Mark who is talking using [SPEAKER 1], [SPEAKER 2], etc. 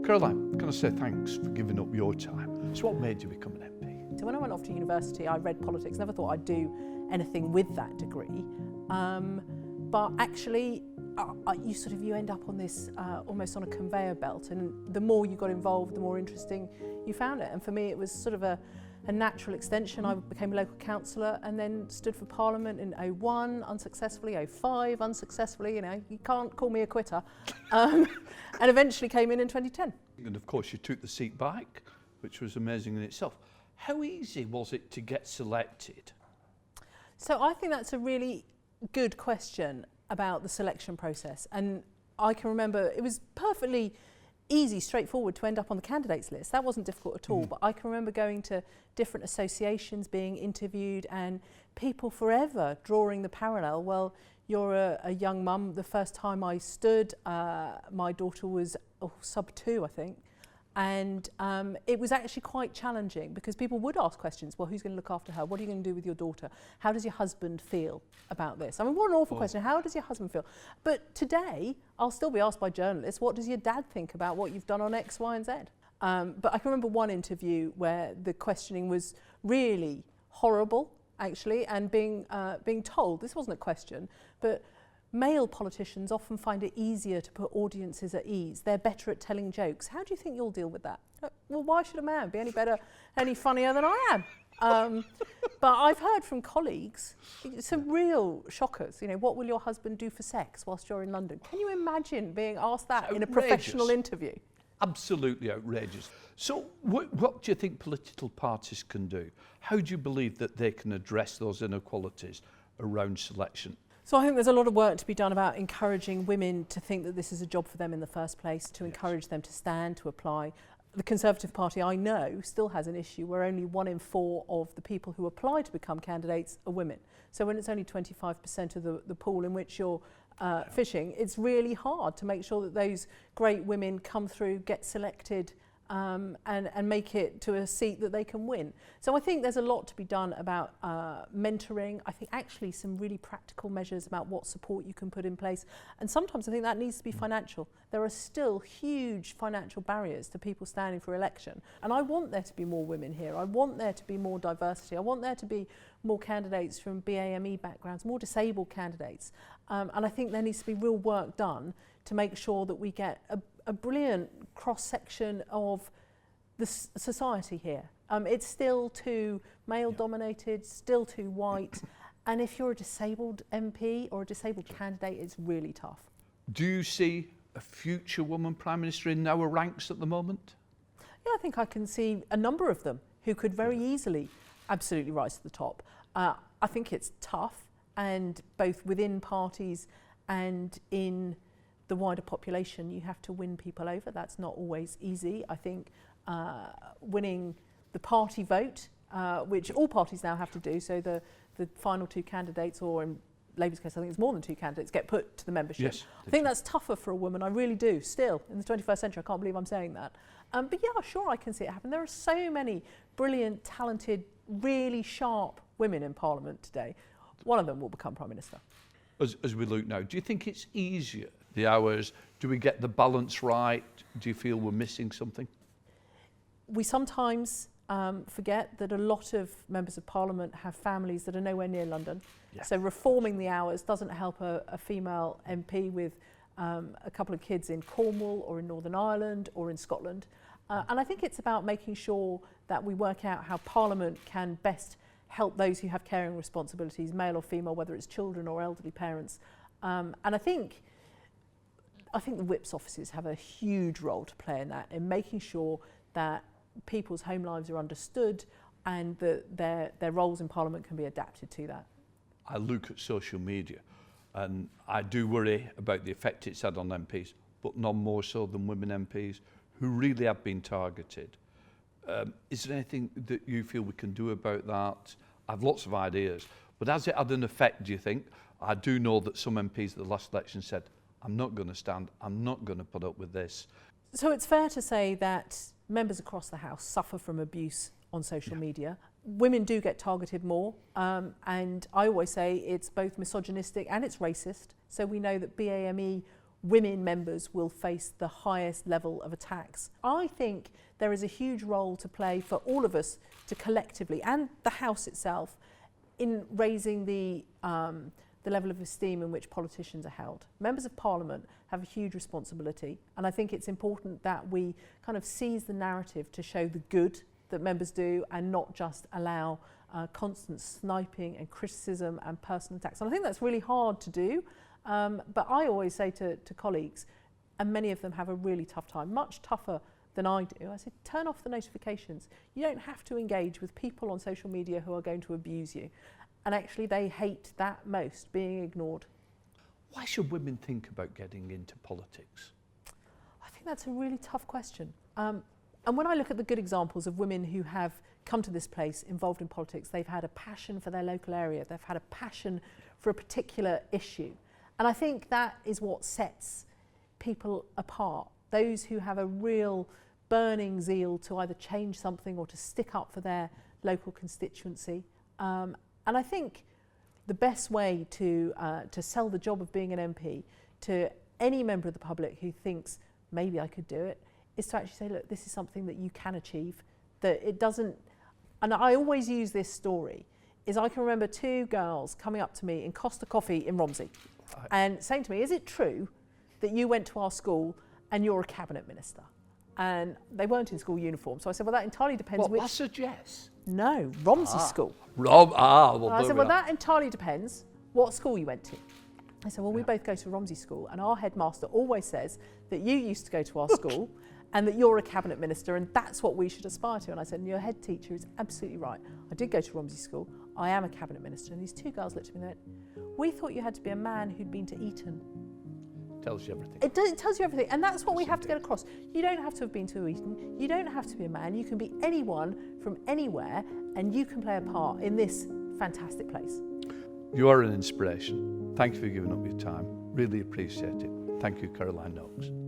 [SPEAKER 1] Caroline, can I say thanks for giving up your time? So what made you become an MP?
[SPEAKER 2] So when I went off to university, I read politics, never thought I'd do anything with that degree. But actually, you end up on this almost on a conveyor belt, and the more you got involved, the more interesting you found it. And for me, it was sort of a natural extension. I became a local councillor and then stood for Parliament in 01 unsuccessfully, 05 unsuccessfully. You can't call me a quitter. And eventually came in 2010.
[SPEAKER 1] And of course, you took the seat back, which was amazing in itself. How easy was it to get selected?
[SPEAKER 2] So I think that's a really good question about the selection process. And I can remember it was perfectly easy, straightforward to end up on the candidates list. That wasn't difficult at all. But I can remember going to different associations, being interviewed, and people forever drawing the parallel. Well, you're a young mum. The first time I stood, my daughter was sub 2, I think. And it was actually quite challenging because people would ask questions. Well, who's going to look after her? What are you going to do with your daughter? How does your husband feel about this? I mean, what an awful question. How does your husband feel? But today, I'll still be asked by journalists, what does your dad think about what you've done on X, Y, and Z? But I can remember one interview where the questioning was really horrible, actually, and being told, this wasn't a question, but male politicians often find it easier to put audiences at ease. They're better at telling jokes. How do you think you'll deal with that? Well, why should a man be any funnier than I am? But I've heard from colleagues some real shockers. What will your husband do for sex whilst you're in London? Can you imagine being asked that in a professional interview?
[SPEAKER 1] Absolutely outrageous. So what do you think political parties can do? How do you believe that they can address those inequalities around selection?
[SPEAKER 2] So I think there's a lot of work to be done about encouraging women to think that this is a job for them in the first place, to encourage them to stand, to apply. The Conservative Party, I know, still has an issue where only 1 in 4 of the people who apply to become candidates are women. So when it's only 25% of the pool in which you're fishing, it's really hard to make sure that those great women come through, get selected, and make it to a seat that they can win. So I think there's a lot to be done about mentoring. I think actually some really practical measures about what support you can put in place. And sometimes I think that needs to be financial. There are still huge financial barriers to people standing for election. And I want there to be more women here. I want there to be more diversity. I want there to be more candidates from BAME backgrounds, more disabled candidates. And I think there needs to be real work done to make sure that we get a brilliant cross-section of the society here. It's still too male-dominated, still too white, and if you're a disabled MP or a disabled candidate, it's really tough.
[SPEAKER 1] Do you see a future woman Prime Minister in our ranks at the moment?
[SPEAKER 2] Yeah, I think I can see a number of them who could very easily absolutely rise to the top. I think it's tough, and both within parties and in the wider population, you have to win people over. That's not always easy. I think winning the party vote, which all parties now have to do, so the final 2 candidates, or in Labour's case, I think it's more than 2 candidates, get put to the membership.
[SPEAKER 1] Yes,
[SPEAKER 2] I think that's tougher for a woman, I really do, still, in the 21st century. I can't believe I'm saying that. But yeah, sure, I can see it happen. There are so many brilliant, talented, really sharp women in Parliament today. One of them will become Prime Minister.
[SPEAKER 1] As we look now, do you think it's easier, the hours? Do we get the balance right? Do you feel we're missing something?
[SPEAKER 2] We sometimes forget that a lot of members of Parliament have families that are nowhere near London. Yeah. So reforming the hours doesn't help a female MP with a couple of kids in Cornwall or in Northern Ireland or in Scotland. And I think it's about making sure that we work out how Parliament can best help those who have caring responsibilities, male or female, whether it's children or elderly parents. And I think the whip's offices have a huge role to play in that, in making sure that people's home lives are understood and that their roles in Parliament can be adapted to that.
[SPEAKER 1] I look at social media and I do worry about the effect it's had on MPs, but none more so than women MPs who really have been targeted. Is there anything that you feel we can do about that? I have lots of ideas, but has it had an effect, do you think? I do know that some MPs at the last election said, I'm not going to stand, I'm not going to put up with this.
[SPEAKER 2] So it's fair to say that members across the House suffer from abuse on social media. Women do get targeted more, and I always say it's both misogynistic and it's racist. So we know that BAME women members will face the highest level of attacks. I think there is a huge role to play for all of us to collectively, and the House itself, in raising the level of esteem in which politicians are held. Members of Parliament have a huge responsibility, and I think it's important that we kind of seize the narrative to show the good that members do and not just allow constant sniping and criticism and personal attacks. And I think that's really hard to do, but I always say to colleagues, and many of them have a really tough time, much tougher than I do, I say turn off the notifications. You don't have to engage with people on social media who are going to abuse you. And actually they hate that most, being ignored.
[SPEAKER 1] Why should women think about getting into politics?
[SPEAKER 2] I think that's a really tough question. And when I look at the good examples of women who have come to this place involved in politics, they've had a passion for their local area, they've had a passion for a particular issue. And I think that is what sets people apart. Those who have a real burning zeal to either change something or to stick up for their local constituency. And I think the best way to sell the job of being an MP to any member of the public who thinks maybe I could do it is to actually say, look, this is something that you can achieve, that it doesn't, and I always use this story, is I can remember two girls coming up to me in Costa Coffee in Romsey and saying to me, is it true that you went to our school and you're a cabinet minister? And they weren't in school uniform. So I said, well, that entirely depends which...
[SPEAKER 1] That's a Jess.
[SPEAKER 2] No, Romsey school.
[SPEAKER 1] Well,
[SPEAKER 2] I said, well, that entirely depends what school you went to. I said, well, we both go to Romsey school, and our headmaster always says that you used to go to our school and that you're a cabinet minister, and that's what we should aspire to. And I said, and your head teacher is absolutely right. I did go to Romsey school. I am a cabinet minister. And these two girls looked at me and went, we thought you had to be a man who'd been to Eton.
[SPEAKER 1] Tells you everything.
[SPEAKER 2] It tells you everything, and that's what we have to get across. You don't have to have been to Eton. You don't have to be a man. You can be anyone from anywhere, and you can play a part in this fantastic place.
[SPEAKER 1] You are an inspiration. Thank you for giving up your time. Really appreciate it. Thank you, Caroline Nokes.